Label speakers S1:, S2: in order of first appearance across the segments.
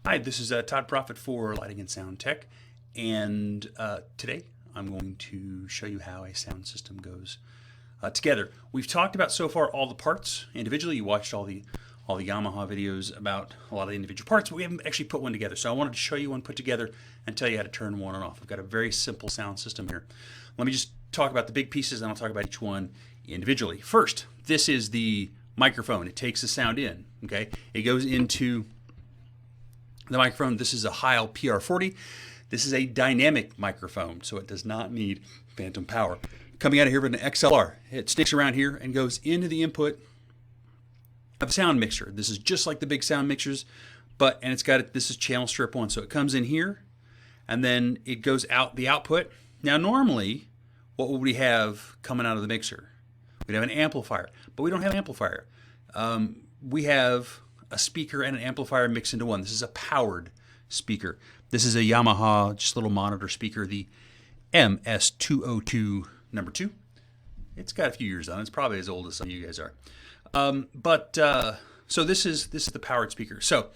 S1: Hi, this is Todd Profit for Lighting and Sound Tech, and today I'm going to show you how a sound system goes together. We've talked about so far all the parts individually. You watched all the Yamaha videos about a lot of the individual parts, but we haven't actually put one together. So I wanted to show you one put together and tell you how to turn one on off. I've got a very simple sound system here. Let me just talk about the big pieces, and I'll talk about each one individually. First, this is the microphone. It takes the sound in. Okay, it goes into the microphone. This is a Heil PR40. This is a dynamic microphone, so it does not need phantom power. Coming out of here with an XLR. It sticks around here and goes into the input of a sound mixer. This is just like the big sound mixers, and it's got this is channel strip 1, so it comes in here and then it goes out the output. Now normally, what would we have coming out of the mixer? We'd have an amplifier, but we don't have an amplifier. We have a speaker and an amplifier mixed into one. This is a powered speaker. This is a Yamaha, just little monitor speaker, the MS202 number 2. It's got a few years on it. It's probably as old as some of you guys are. So this is the powered speaker. So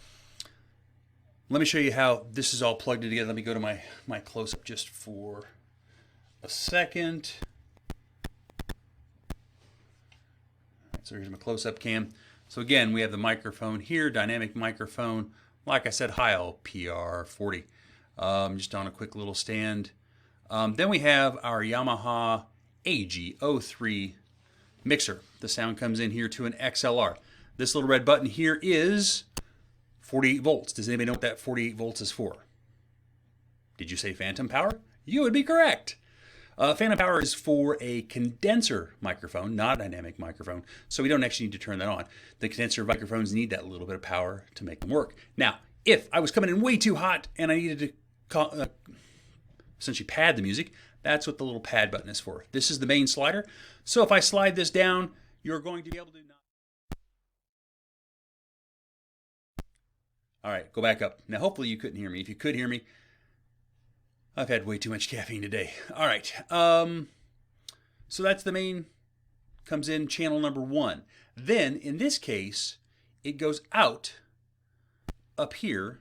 S1: let me show you how this is all plugged in together. Let me go to my close-up just for a second. So here's my close-up cam. So again, we have the microphone here, dynamic microphone. Like I said, Heil PR40, just on a quick little stand. Then we have our Yamaha AG03 mixer. The sound comes in here to an XLR. This little red button here is 48 volts. Does anybody know what that 48 volts is for? Did you say phantom power? You would be correct. Phantom power is for a condenser microphone, not a dynamic microphone, so we don't actually need to turn that on. The condenser microphones need that little bit of power to make them work. Now, if I was coming in way too hot and I needed to essentially pad the music, that's what the little pad button is for. This is the main slider, so if I slide this down, you're going to be able to... All right, go back up. Now, hopefully you couldn't hear me. If you could hear me, I've had way too much caffeine today. All right. So that's the main, comes in channel number 1. Then, in this case, it goes out up here,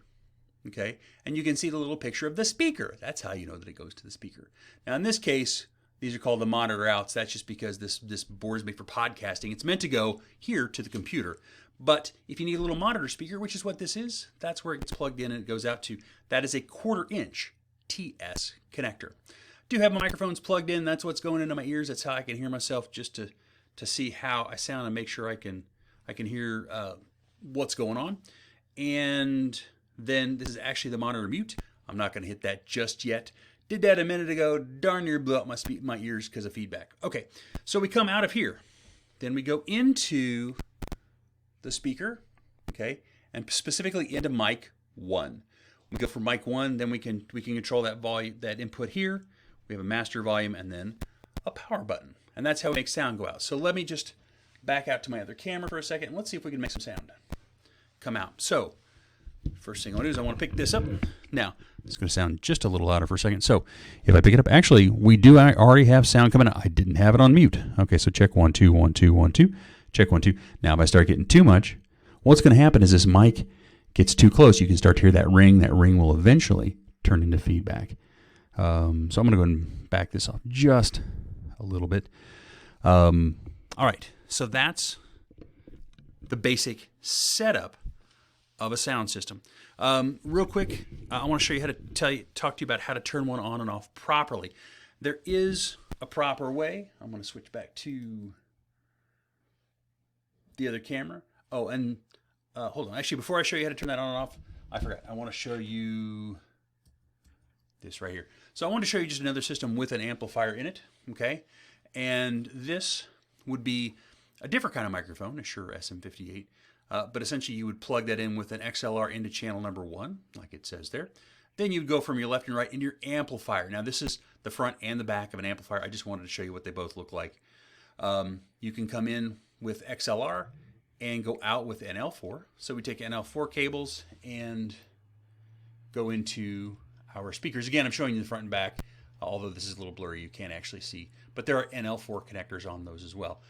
S1: okay? And you can see the little picture of the speaker. That's how you know that it goes to the speaker. Now, in this case, these are called the monitor outs. That's just because this board is made for podcasting. It's meant to go here to the computer. But if you need a little monitor speaker, which is what this is, that's where it gets plugged in and it goes out to. That is a 1/4 inch TS connector. Do have my microphones plugged in. That's what's going into my ears. That's how I can hear myself, just to see how I sound and make sure I can hear what's going on. And then this is actually the monitor mute. I'm not going to hit that just yet. Did that a minute ago. Darn near blew out my ears because of feedback. Okay, so we come out of here. Then we go into the speaker, okay, and specifically into mic 1. We go for mic 1, then we can control that volume, that input here. We have a master volume and then a power button. And that's how we make sound go out. So let me just back out to my other camera for a second and let's see if we can make some sound come out. So first thing I'll do is I want to pick this up. Now, it's going to sound just a little louder for a second. So if I pick it up, actually, I already have sound coming out. I didn't have it on mute. Okay, so check 1, 2, 1, 2, 1, 2. Check 1, 2. Now, if I start getting too much, what's going to happen is this mic gets too close. You can start to hear that ring. That ring will eventually turn into feedback. So I'm going to go and back this off just a little bit. All right, so that's the basic setup of a sound system. Real quick, I want to show you how to talk to you about how to turn one on and off properly. There is a proper way. I'm going to switch back to the other camera. Oh, and hold on. Actually, before I show you how to turn that on and off, I forgot. I want to show you this right here. So I want to show you just another system with an amplifier in it, okay? And this would be a different kind of microphone, a Shure SM58. But essentially, you would plug that in with an XLR into channel number 1, like it says there. Then you'd go from your left and right into your amplifier. Now, this is the front and the back of an amplifier. I just wanted to show you what they both look like. You can come in with XLR and go out with NL4. So we take NL4 cables and go into our speakers. Again, I'm showing you the front and back, although this is a little blurry, you can't actually see. But there are NL4 connectors on those as well.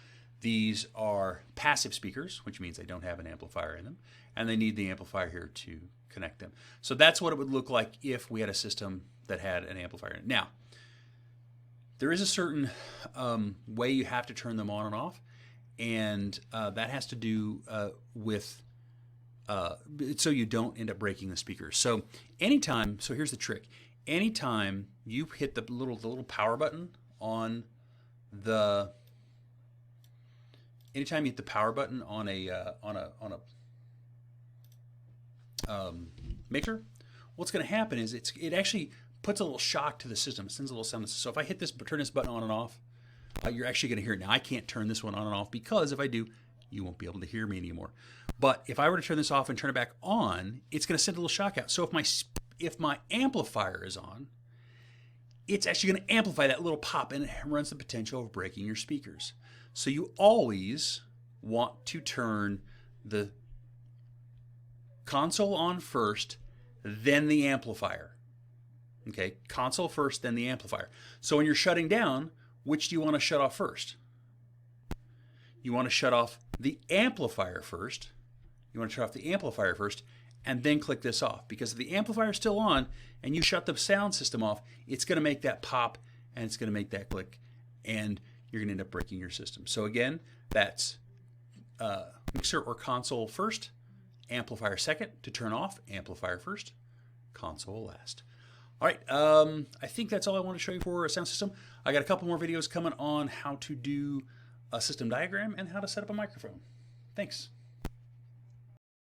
S1: These are passive speakers, which means they don't have an amplifier in them, and they need the amplifier here to connect them. So that's what it would look like if we had a system that had an amplifier in it. Now, there is a certain way you have to turn them on and off, and that has to do with so you don't end up breaking the speakers. So anytime, so here's the trick. Anytime you hit the little power button on the, anytime you hit the power button on a mixer, what's going to happen is it actually puts a little shock to the system. It sends a little sound. So if I hit this, turn this button on and off, you're actually going to hear it. Now I can't turn this one on and off because if I do, you won't be able to hear me anymore. But if I were to turn this off and turn it back on, it's going to send a little shock out. So if my amplifier is on, it's actually going to amplify that little pop, and it runs the potential of breaking your speakers. So you always want to turn the console on first, then the amplifier. Okay, console first, then the amplifier. So when you're shutting down, which do you want to shut off first? You want to shut off the amplifier first. You want to shut off the amplifier first, and then click this off. Because if the amplifier is still on and you shut the sound system off, it's going to make that pop and it's going to make that click, and you're going to end up breaking your system. So again, that's mixer or console first, amplifier second to turn off, amplifier first, console last. All right, I think that's all I want to show you for a sound system. I got a couple more videos coming on how to do a system diagram and how to set up a microphone. Thanks.